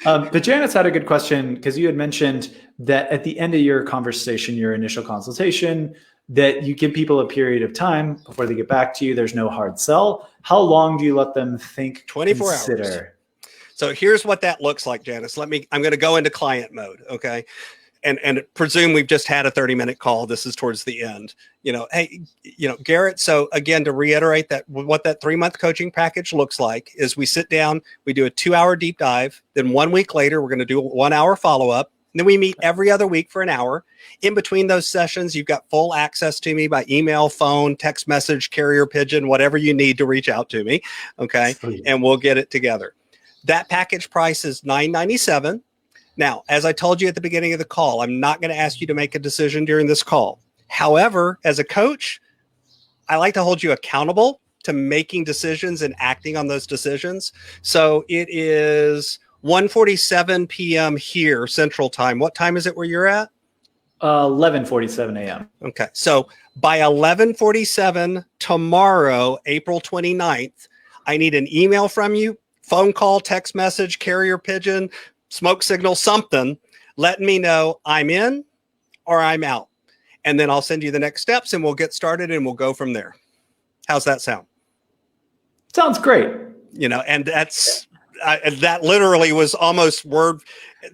But Janice had a good question because you had mentioned that at the end of your conversation, your initial consultation, that you give people a period of time before they get back to you. There's no hard sell. How long do you let them think? 24 consider? hours. So here's what that looks like, Janice. I'm going to go into client mode. Okay. And presume we've just had a 30-minute call. This is towards the end. Hey, Garrett. So again, to reiterate that what that 3-month coaching package looks like is we sit down, we do a 2-hour deep dive. Then 1 week later, we're going to do a 1-hour follow-up. Then we meet every other week for an hour. In between those sessions, you've got full access to me by email, phone, text message, carrier pigeon, whatever you need to reach out to me. Okay. Sweet. And we'll get it together. That package price is $997. Now, as I told you at the beginning of the call, I'm not going to ask you to make a decision during this call. However, as a coach, I like to hold you accountable to making decisions and acting on those decisions. So it is 1:47 p.m. here, Central Time. What time is it where you're at? 11:47 a.m. Okay. So by 11:47 tomorrow, April 29th, I need an email from you, phone call, text message, carrier pigeon, smoke signal, something, letting me know I'm in or I'm out. And then I'll send you the next steps and we'll get started and we'll go from there. How's that sound? Sounds great. And that's, that literally was almost word.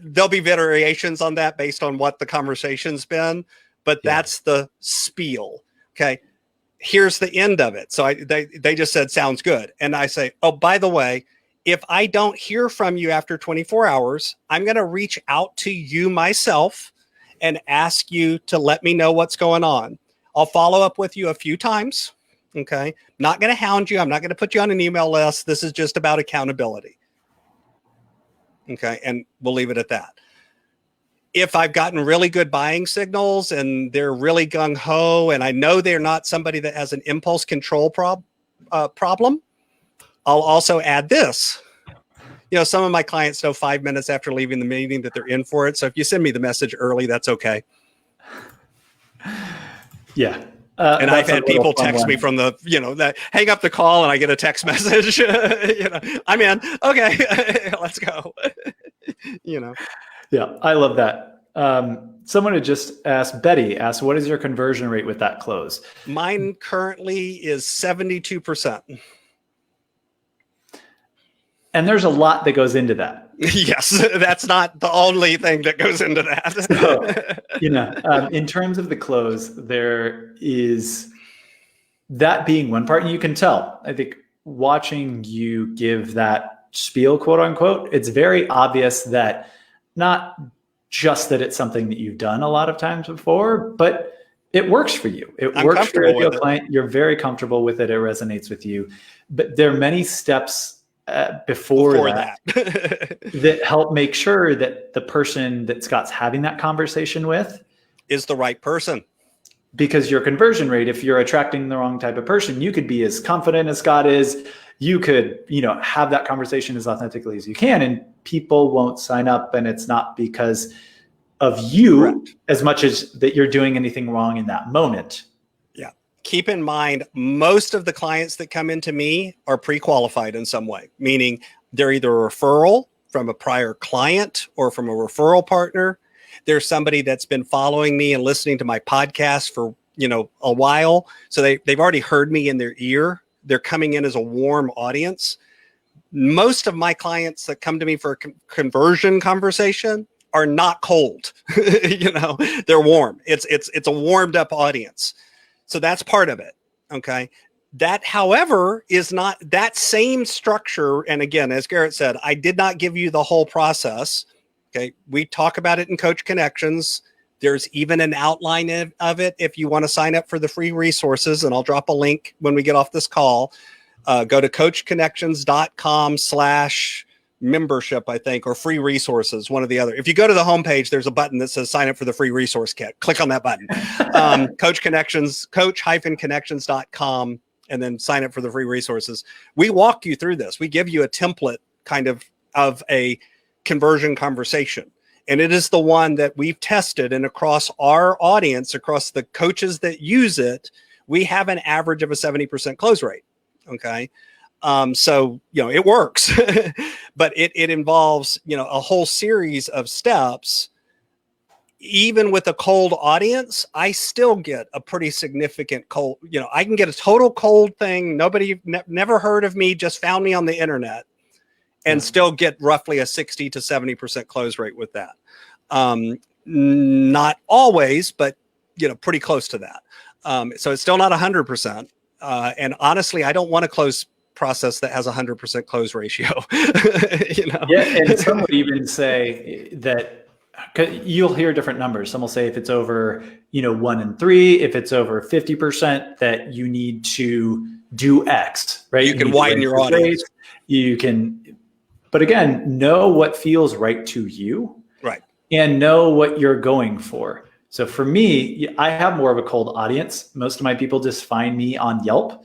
There'll be variations on that based on what the conversation's been, but that's the spiel. Okay. Here's the end of it. So they just said, sounds good. And I say, oh, by the way, if I don't hear from you after 24 hours, I'm going to reach out to you myself and ask you to let me know what's going on. I'll follow up with you a few times. Okay. Not going to hound you. I'm not going to put you on an email list. This is just about accountability. Okay. And we'll leave it at that. If I've gotten really good buying signals and they're really gung ho, and I know they're not somebody that has an impulse control problem, I'll also add this. Some of my clients know 5 minutes after leaving the meeting that they're in for it. So if you send me the message early, that's okay. Yeah. And I've had people text me from that hang up the call and I get a text message, I'm in. Okay, let's go. Yeah, I love that. Someone had just asked, Betty asked, what is your conversion rate with that close? Mine currently is 72%. And there's a lot that goes into that. Yes, that's not the only thing that goes into that. So, in terms of the close, there is that being one part, and you can tell, I think, watching you give that spiel, quote unquote, it's very obvious that not just that it's something that you've done a lot of times before, but it works for you. It works for your client. You're very comfortable with it. It resonates with you. But there are many steps before that that help make sure that the person that Scott's having that conversation with is the right person. Because your conversion rate, if you're attracting the wrong type of person, you could be as confident as Scott is. You could, have that conversation as authentically as you can, and people won't sign up. And it's not because of you Correct. As much as that you're doing anything wrong in that moment. Yeah. Keep in mind, most of the clients that come into me are pre-qualified in some way, meaning they're either a referral from a prior client or from a referral partner. There's somebody that's been following me and listening to my podcast for, a while. So they've already heard me in their ear. They're coming in as a warm audience. Most of my clients that come to me for a conversion conversation are not cold. They're warm. It's a warmed up audience. So that's part of it. Okay. That, however, is not that same structure. And again, as Garrett said, I did not give you the whole process. Okay. We talk about it in Coach Connections. There's even an outline of it if you want to sign up for the free resources. And I'll drop a link when we get off this call. Go to coachconnections.com/membership, I think, or free resources, one or the other. If you go to the homepage, there's a button that says sign up for the free resource kit. Click on that button. coach-connections.com, and then sign up for the free resources. We walk you through this. We give you a template kind of a conversion conversation. and it is the one that we've tested, and across our audience, across the coaches that use it, we have an average of a 70% close rate. Okay. So, it works, but it involves, a whole series of steps. Even with a cold audience, I still get a pretty significant cold, I can get a total cold thing. Nobody never heard of me, just found me on the internet, and still get roughly a 60 to 70% close rate with that. Not always, but, pretty close to that. So it's still not 100%. And honestly, I don't want to close process that has 100% close ratio. Yeah, and some would even say that you'll hear different numbers. Some will say if it's over 1 in 3, if it's over 50%, that you need to do X, right? You can widen your audience. You can, but again, know what feels right to you, right? And know what you're going for. So for me, I have more of a cold audience. Most of my people just find me on Yelp.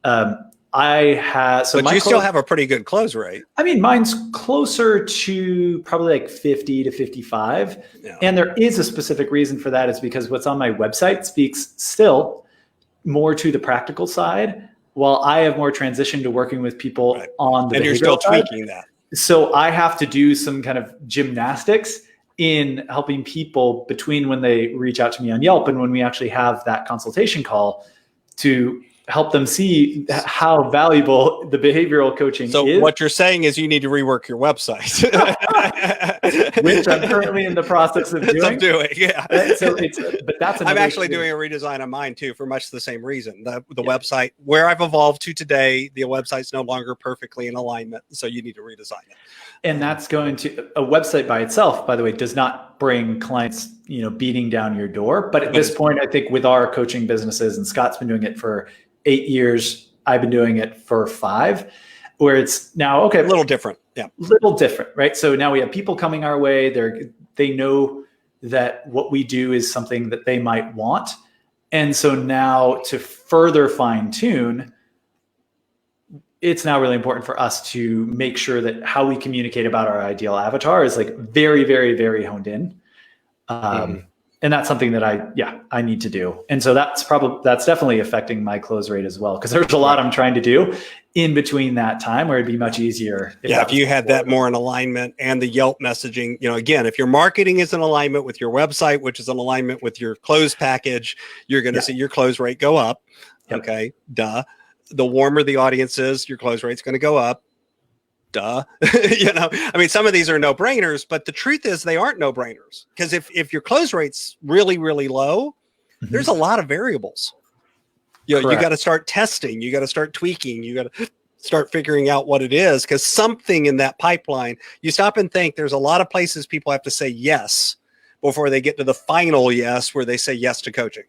But you still have a pretty good close rate. I mean, mine's closer to probably like 50 to 55. Yeah. And there is a specific reason for that. Is because what's on my website speaks still more to the practical side, while I have more transition to working with people on the behavioral side. And you're still tweaking that. So I have to do some kind of gymnastics in helping people between when they reach out to me on Yelp and when we actually have that consultation call to help them see how valuable the behavioral coaching is. So what you're saying is you need to rework your website. Which I'm currently in the process of doing. Yeah. But that's I'm actually doing a redesign on mine too, for much the same reason. The website where I've evolved to today, the website's no longer perfectly in alignment. So you need to redesign it. And that's going to, a website by itself, by the way, does not bring clients, beating down your door. But at this point, I think with our coaching businesses, and Scott's been doing it for 8 years, I've been doing it for 5, where it's now, okay, a little different. Yeah. Little different, right? So now we have people coming our way. They know that what we do is something that they might want. And so now to further fine tune, it's now really important for us to make sure that how we communicate about our ideal avatar is like very, very, very honed in. And that's something that I need to do. And so that's definitely affecting my close rate as well. Cause there's a lot I'm trying to do in between that time where it'd be much easier. If you had that more in alignment, and the Yelp messaging, again, if your marketing is in alignment with your website, which is in alignment with your close package, you're going to see your close rate go up. Yep. Okay. Duh. The warmer the audience is, your close rate's going to go up. Duh. I mean, some of these are no brainers, but the truth is they aren't no brainers, because if your close rate's really, really low, there's a lot of variables. You got to start testing, you got to start tweaking, you got to start figuring out what it is, because something in that pipeline, you stop and think there's a lot of places people have to say yes before they get to the final yes, where they say yes to coaching.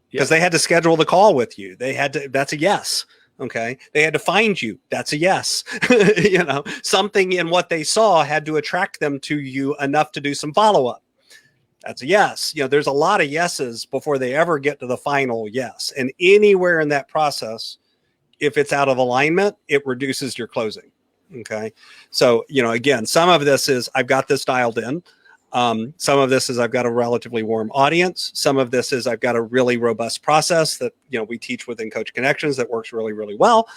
Because they had to schedule the call with you. That's a yes. Okay. They had to find you. That's a yes. Something in what they saw had to attract them to you enough to do some follow-up. That's a yes. There's a lot of yeses before they ever get to the final yes. And anywhere in that process, if it's out of alignment, it reduces your closing. Okay. So, again, some of this is I've got this dialed in. Some of this is I've got a relatively warm audience. Some of this is I've got a really robust process that, we teach within Coach Connections that works really, really well.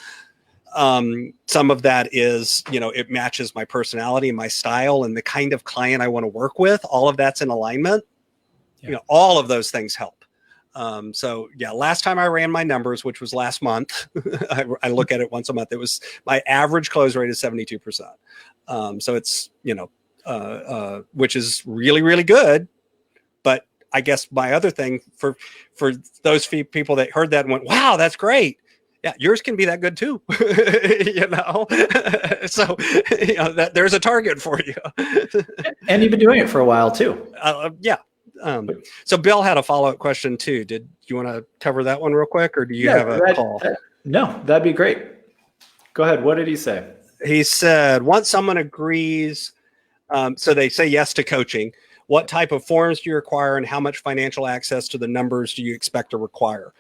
Some of that is, it matches my personality and my style and the kind of client I want to work with. All of that's in alignment. Yeah. All of those things help. Last time I ran my numbers, which was last month, I look at it once a month. It was my average close rate is 72%. So it's, which is really, really good. But I guess my other thing for those few people that heard that and went, wow, that's great. Yeah, yours can be that good too. So there's a target for you. And you've been doing it for a while too. So Bill had a follow-up question too. Did you want to cover that one real quick, or do you have a call? No, that'd be great. Go ahead. What did he say? He said, once someone agrees, so they say yes to coaching, what type of forms do you require, and how much financial access to the numbers do you expect to require?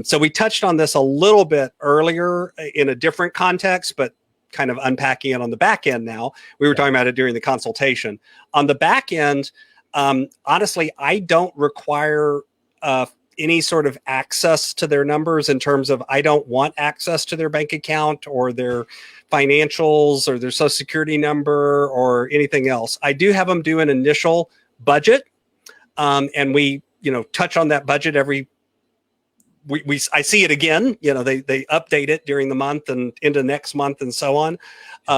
So we touched on this a little bit earlier in a different context, but kind of unpacking it on the back end now. We were talking about it during the consultation. On the back end, honestly, I don't require any sort of access to their numbers in terms of I don't want access to their bank account or their financials or their social security number or anything else. I do have them do an initial budget. And we, touch on that budget I see it again, they update it during the month and into next month and so on.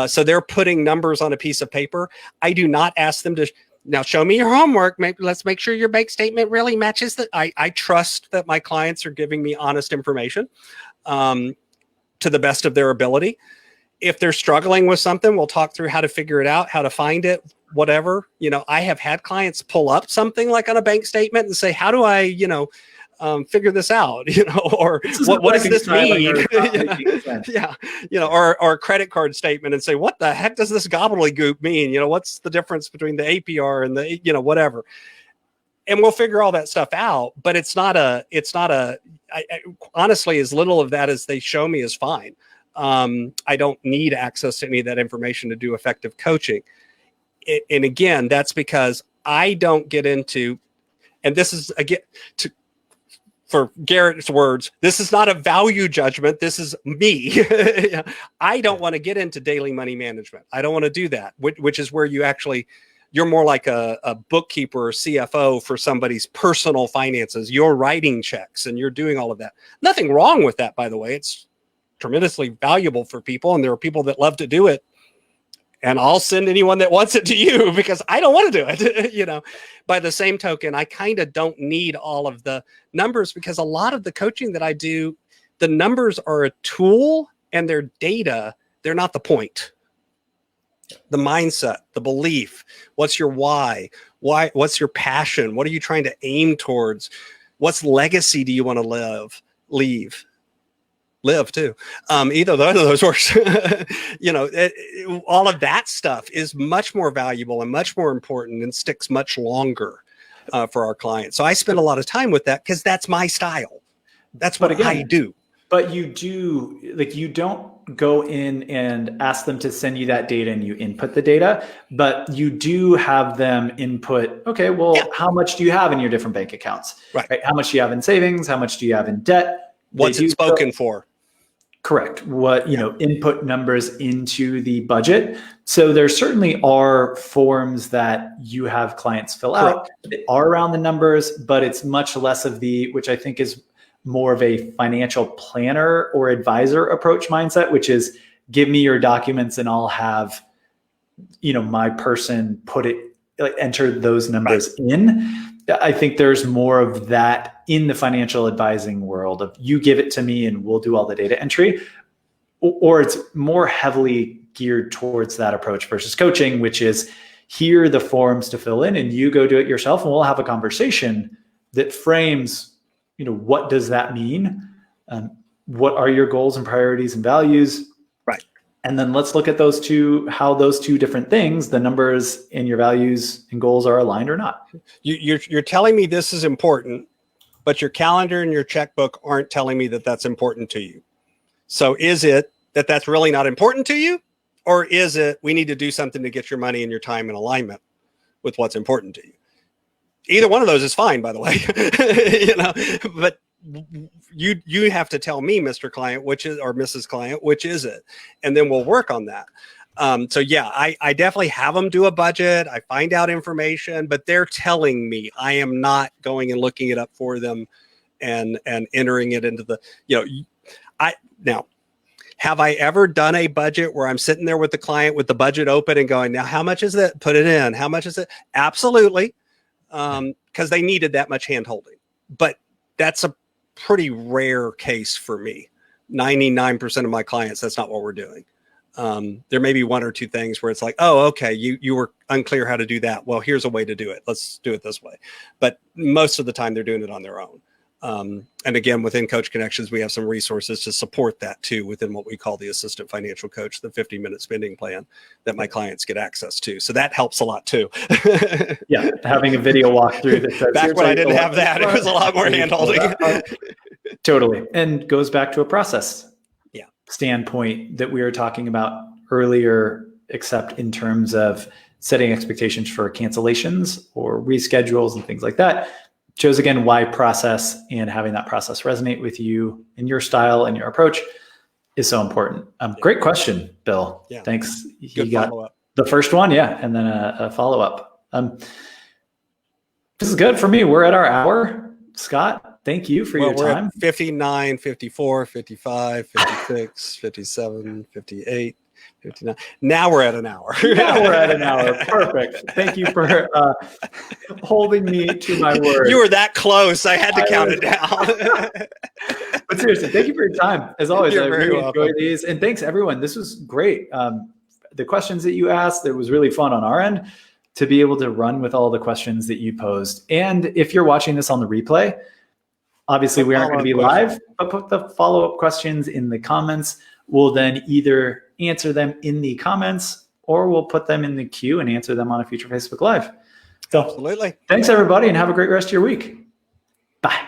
So they're putting numbers on a piece of paper. I do not ask them to now show me your homework. Maybe let's make sure your bank statement really matches that. I trust that my clients are giving me honest information to the best of their ability. If they're struggling with something, we'll talk through how to figure it out, how to find it, whatever. I have had clients pull up something like on a bank statement and say, how do I, figure this out, or what does this mean? Or a credit card statement and say, what the heck does this gobbledygook mean? What's the difference between the APR and the, whatever. And we'll figure all that stuff out, but honestly, as little of that as they show me is fine. I don't need access to any of that information to do effective coaching. And again, that's because I don't get into, and this is again, for Garrett's words, this is not a value judgment. This is me. I don't want to get into daily money management. I don't want to do that, which is where you're more like a bookkeeper or CFO for somebody's personal finances. You're writing checks and you're doing all of that. Nothing wrong with that, by the way. It's tremendously valuable for people. And there are people that love to do it. And I'll send anyone that wants it to you because I don't want to do it. By the same token, I kind of don't need all of the numbers because a lot of the coaching that I do, the numbers are a tool and they're data. They're not the point. The mindset, the belief, what's your why? What's your passion? What are you trying to aim towards? What's legacy do you want to live too. Either of those works. All of that stuff is much more valuable and much more important and sticks much longer for our clients. So I spend a lot of time with that because that's my style. That's what I do. But you don't go in and ask them to send you that data and you input the data, but you do have them input, okay, well, how much do you have in your different bank accounts? Right? How much do you have in savings? How much do you have in debt? What's it spoken for? Correct. Input numbers into the budget. So there certainly are forms that you have clients fill out that are around the numbers, but it's much less of which I think is more of a financial planner or advisor approach mindset, which is give me your documents and I'll have, my person enter those numbers in. I think there's more of that in the financial advising world of you give it to me and we'll do all the data entry, or it's more heavily geared towards that approach versus coaching, which is here are the forms to fill in and you go do it yourself and we'll have a conversation that frames, what does that mean? What are your goals and priorities and values? Right. And then let's look at how those two different things, the numbers and your values and goals are aligned or not. You're telling me this is important, but your calendar and your checkbook aren't telling me that that's important to you. So is it that that's really not important to you? Or is it we need to do something to get your money and your time in alignment with what's important to you? Either one of those is fine, by the way, but you have to tell me, Mr. Client, or Mrs. Client, which is it? And then we'll work on that. I definitely have them do a budget. I find out information, but they're telling me. I am not going and looking it up for them and entering it into now, have I ever done a budget where I'm sitting there with the client with the budget open and going, now, how much is it? Put it in. How much is it? Absolutely. Because they needed that much hand holding, but that's a pretty rare case for me. 99% of my clients, that's not what we're doing. There may be one or two things where it's like, oh, okay, you were unclear how to do that. Well, here's a way to do it. Let's do it this way. But most of the time they're doing it on their own. And again, within Coach Connections, we have some resources to support that too, within what we call the Assistant Financial Coach, the 50-minute spending plan that my clients get access to. So that helps a lot too. Yeah, having a video walkthrough that says, back when I didn't have that, it was a lot more hand-holding. Totally. And goes back to a process standpoint that we were talking about earlier, except in terms of setting expectations for cancellations or reschedules and things like that. Shows again why process and having that process resonate with you and your style and your approach is so important. Great question, Bill. Yeah. Thanks. Good You got follow-up. the first one, yeah, and then a follow-up. This is good for me. We're at our hour. Scott, thank you for your We're time. at 59, 54, 55, 56, 57, 58, 59. Now we're at an hour. Now we're at an hour. Perfect. Thank you for holding me to my word. You were that close. I had to count it down. But seriously, thank you for your time. As always, You're I very really welcome. enjoy these. And thanks, everyone. This was great. The questions that you asked, it was really fun on our end to be able to run with all the questions that you posed. And if you're watching this on the replay, obviously we aren't going to be live, but put the follow-up questions in the comments. We'll then either answer them in the comments or we'll put them in the queue and answer them on a future Facebook Live. So Absolutely. thanks, everybody, and have a great rest of your week. Bye.